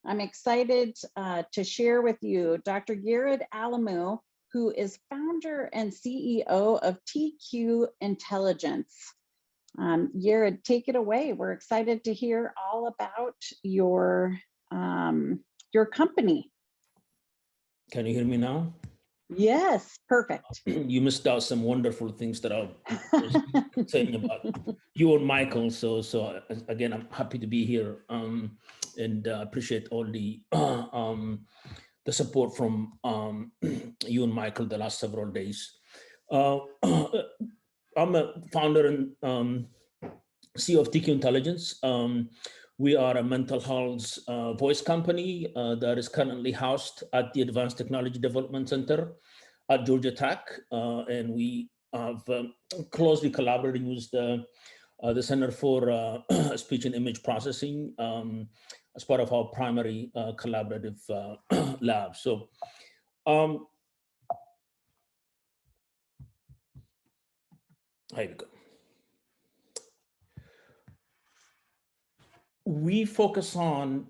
I'm excited to share with you Dr. Yared Alamu, who is founder and CEO of TQIntelligence. Yared, take it away. We're excited to hear all about your company. Can you hear me now? Yes, perfect. You missed out some wonderful things that I was saying about you and Michael. So again, I'm happy to be here, and appreciate all the support from you and Michael the last several days. I'm a founder and CEO of TQIntelligence. We are a mental health voice company that is currently housed at the Advanced Technology Development Center at Georgia Tech, and we have closely collaborated with the Center for Speech and Image Processing as part of our primary collaborative lab. So, here we go. We focus on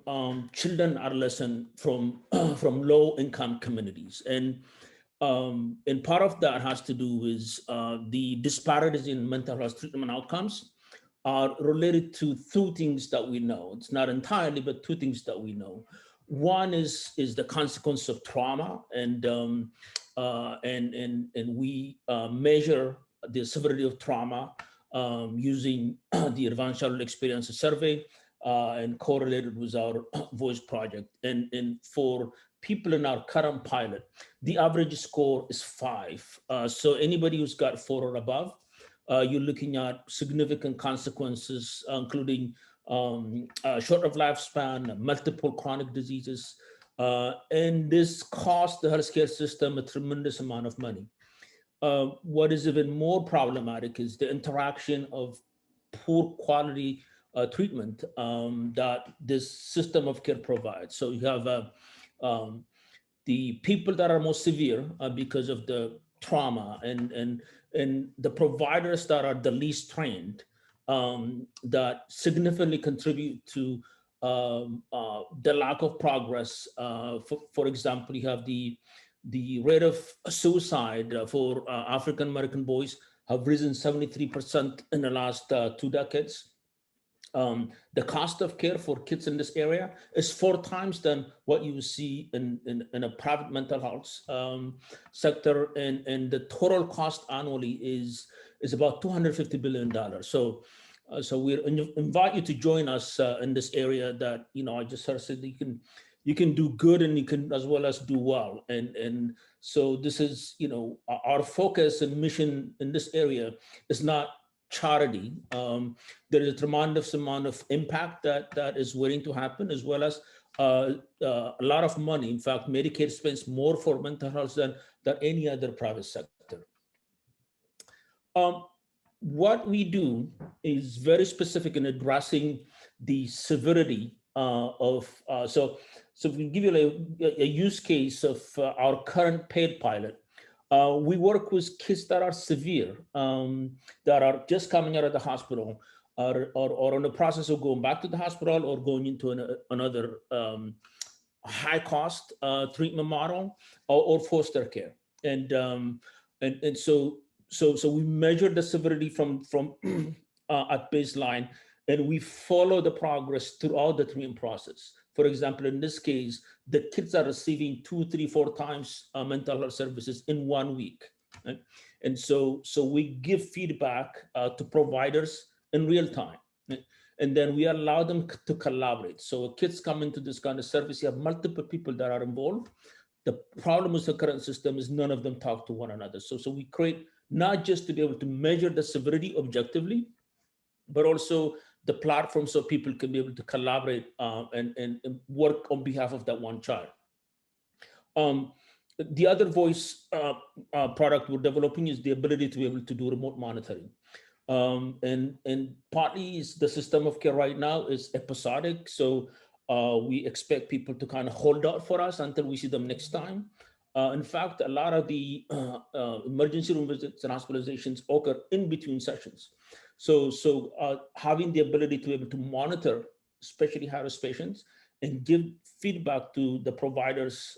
children and adolescents from low-income communities, and part of that has to do with the disparities in mental health treatment outcomes are related to two things that we know. It's not entirely, but two things that we know. One is the consequence of trauma, and we measure the severity of trauma using the Advanced Childhood Experience Survey. And correlated with our voice project. And for people in our current pilot, the average score is 5. So anybody who's got 4 or above, you're looking at significant consequences, including short of lifespan, multiple chronic diseases, and this costs the healthcare system a tremendous amount of money. What is even more problematic is the interaction of poor quality treatment that this system of care provides. So you have the people that are most severe because of the trauma, and the providers that are the least trained that significantly contribute to the lack of progress. For example, you have the rate of suicide for African American boys have risen 73% in the last 2 decades. The cost of care for kids in this area is 4 times than what you see in a private mental health sector, and the total cost annually is about $250 billion. So we invite you to join us in this area that, I just sort of said you can do good and you can as well as do well. And so this is, our focus and mission in this area is not charity. There is a tremendous amount of impact that is waiting to happen, as well as a lot of money. In fact, Medicaid spends more for mental health than any other private sector. What we do is very specific in addressing the severity of, so we give you a use case of our current paid pilot. We work with kids that are severe, that are just coming out of the hospital, or in the process of going back to the hospital, or going into another high cost treatment model, or foster care. And so we measure the severity from at baseline, and we follow the progress throughout the treatment process. For example, in this case, the kids are receiving 2, 3, 4 times mental health services in 1 week. Right? And so we give feedback to providers in real time. Right? And then we allow them to collaborate. So kids come into this kind of service, you have multiple people that are involved. The problem with the current system is none of them talk to one another. So we create not just to be able to measure the severity objectively, but also the platform so people can be able to collaborate and work on behalf of that one child. The other voice product we're developing is the ability to be able to do remote monitoring. And partly is the system of care right now is episodic. So we expect people to kind of hold out for us until we see them next time. In fact, a lot of the emergency room visits and hospitalizations occur in between sessions. So having the ability to be able to monitor, especially high-risk patients, and give feedback to the providers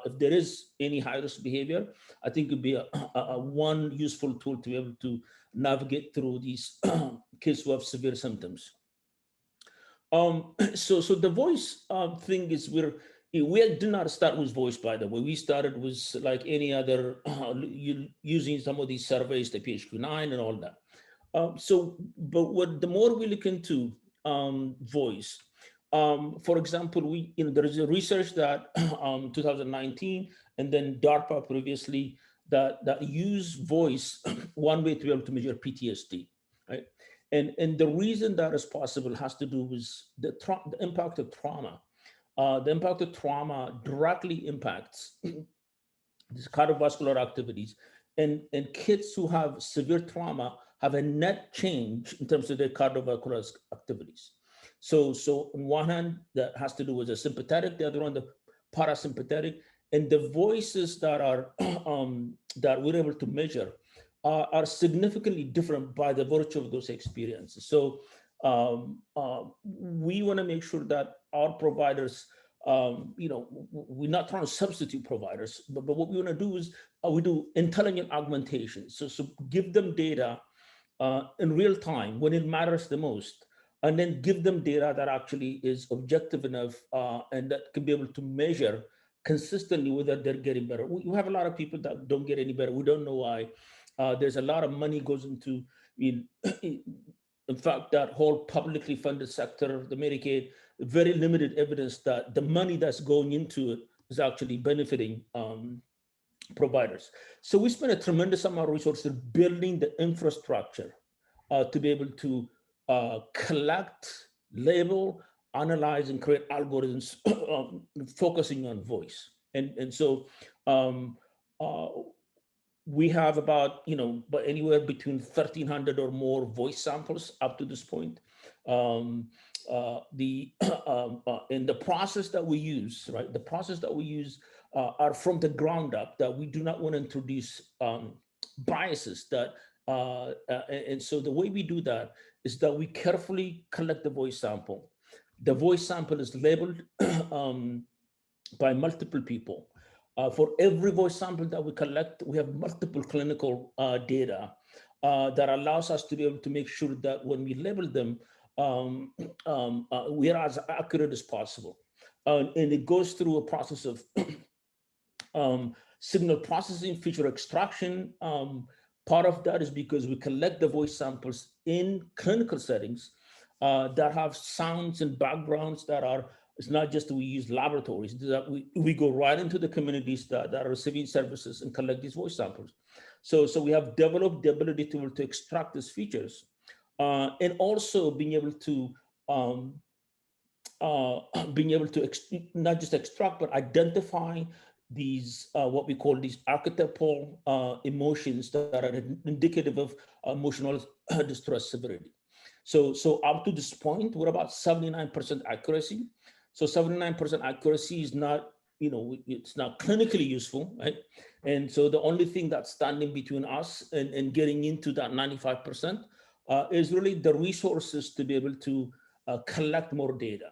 if there is any high-risk behavior. I think it would be a one useful tool to be able to navigate through these kids who have severe symptoms. So the voice thing is we did not start with voice, by the way. We started with like any other, using some of these surveys, the PHQ-9 and all that. But the more we look into voice, for example, there is a research that 2019, and then DARPA previously, that use voice one way to be able to measure PTSD, right? And the reason that is possible has to do with the impact of trauma. The impact of trauma directly impacts these cardiovascular activities, and kids who have severe trauma have a net change in terms of their cardiovascular activities. So on one hand, that has to do with the sympathetic, the other one, the parasympathetic, and the voices that are that we're able to measure are significantly different by the virtue of those experiences. So we want to make sure that our providers, we're not trying to substitute providers, but what we want to do is we do intelligent augmentation. So give them data in real time when it matters the most, and then give them data that actually is objective enough and that can be able to measure consistently whether they're getting better. We have a lot of people that don't get any better. We don't know why. There's a lot of money goes into, in fact, that whole publicly funded sector, the Medicaid, very limited evidence that the money that's going into it is actually benefiting providers. So we spend a tremendous amount of resources building the infrastructure to be able to collect, label, analyze, and create algorithms focusing on voice. And so we have about, but anywhere between 1,300 or more voice samples up to this point. In the process that we use, right? The process that we use are from the ground up, that we do not want to introduce biases that, and so the way we do that is that we carefully collect the voice sample. The voice sample is labeled by multiple people. For every voice sample that we collect, we have multiple clinical data that allows us to be able to make sure that when we label them, we are as accurate as possible. And it goes through a process of signal processing, feature extraction. Part of that is because we collect the voice samples in clinical settings that have sounds and backgrounds that are, it's not just that we use laboratories, that we go right into the communities that are receiving services and collect these voice samples. So we have developed the ability to extract these features and also being able to not just extract, but identify these, what we call these archetypal emotions that are indicative of emotional distress severity. So up to this point, we're about 79% accuracy. So 79% accuracy is not, it's not clinically useful, right? And so the only thing that's standing between us and getting into that 95% is really the resources to be able to collect more data.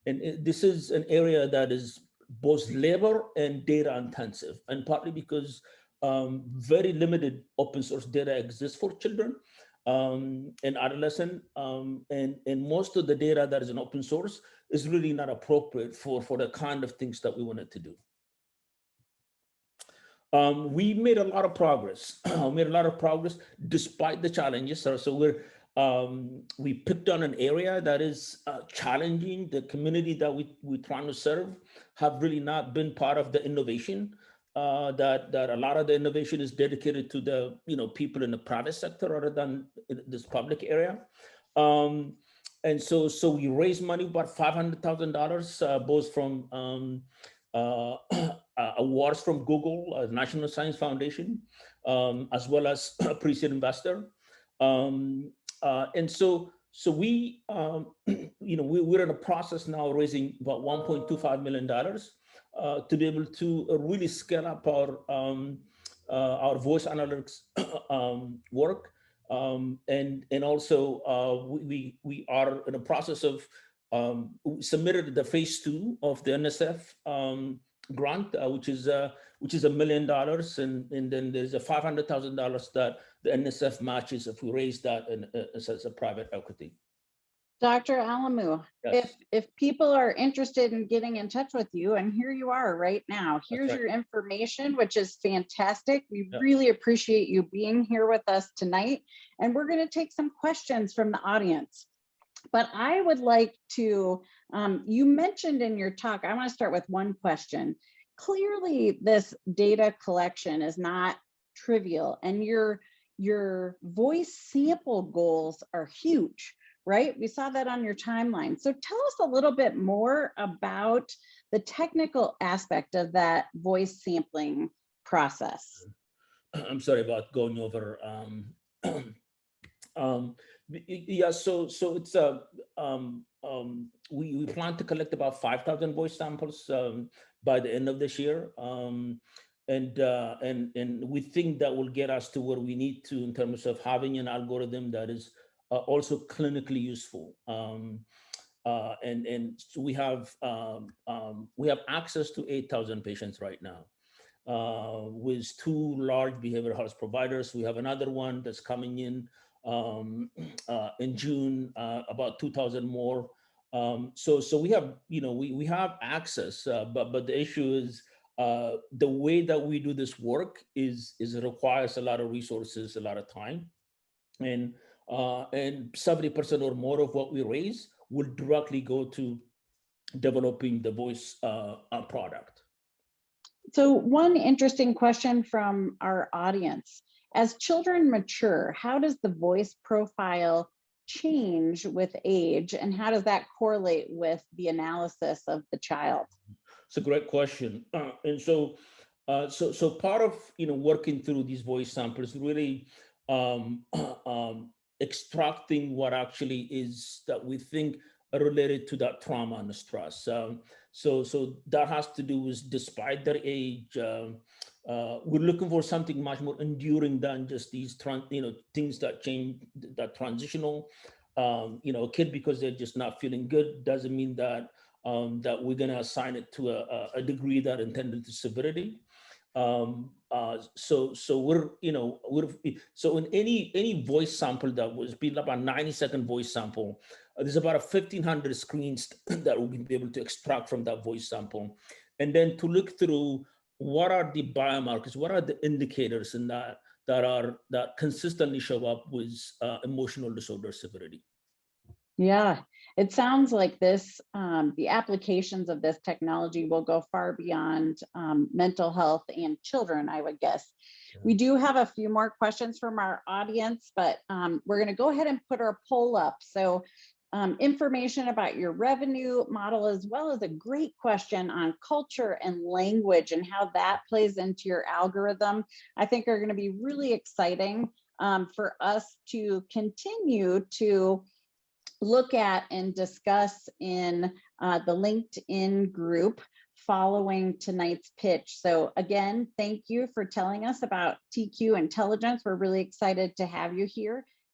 And this is an area that is both labor and data intensive, and partly because very limited open source data exists for children and adolescent, and most of the data that is in open source is really not appropriate for the kind of things that we wanted to do. We made a lot of progress. Despite the challenges. So we picked on an area that is challenging. The community that we're trying to serve have really not been part of the innovation. That a lot of the innovation is dedicated to the people in the private sector rather than in this public area. And so we raised money, about $500,000, both from awards from Google, National Science Foundation, as well as a pre-seed investor. And so we, we're in a process now raising about $1.25 million to be able to really scale up our voice analytics work. And also we are in a process of we submitted the phase 2 of the NSF grant, which is $1 million, and then there's a $500,000 that the NSF matches if we raise that as a private equity. Dr. Alamu, Yes. if people are interested in getting in touch with you, and here you are right now, here's right. your information, which is fantastic. We Yeah. really appreciate you being here with us tonight. And we're going to take some questions from the audience. But I would like to, you mentioned in your talk, I want to start with one question. Clearly, this data collection is not trivial, and your voice sample goals are huge, right? We saw that on your timeline. So tell us a little bit more about the technical aspect of that voice sampling process. I'm sorry about going over. Yeah, so it's we plan to collect about 5,000 voice samples by the end of this year, and we think that will get us to where we need to in terms of having an algorithm that is also clinically useful. And so we have access to 8,000 patients right now. With 2 large behavioral health providers. We have another one that's coming in June, about 2,000 more. So we have, we have access, but the issue is the way that we do this work is it requires a lot of resources, a lot of time, and 70% or more of what we raise will directly go to developing the voice product. So one interesting question from our audience, as children mature, how does the voice profile change with age, and how does that correlate with the analysis of the child? It's a great question. And so part of, working through these voice samples, really extracting what actually is that we think are related to that trauma and the stress. So that has to do with, despite their age, we're looking for something much more enduring than just these things that change, that transitional. A kid, because they're just not feeling good, doesn't mean that that we're going to assign it to a degree that intended to severity. So in any voice sample that was built up, a 90-second voice sample, there's about 1,500 screens that we'll be able to extract from that voice sample, and then to look through what are the biomarkers, what are the indicators in that consistently show up with emotional disorder severity. Yeah, it sounds like this, the applications of this technology will go far beyond mental health and children, I would guess. Yeah. We do have a few more questions from our audience, but we're going to go ahead and put our poll up. So information about your revenue model, as well as a great question on culture and language and how that plays into your algorithm, I think are going to be really exciting for us to continue to look at and discuss in the LinkedIn group following tonight's pitch. So again, thank you for telling us about TQIntelligence. We're really excited to have you here.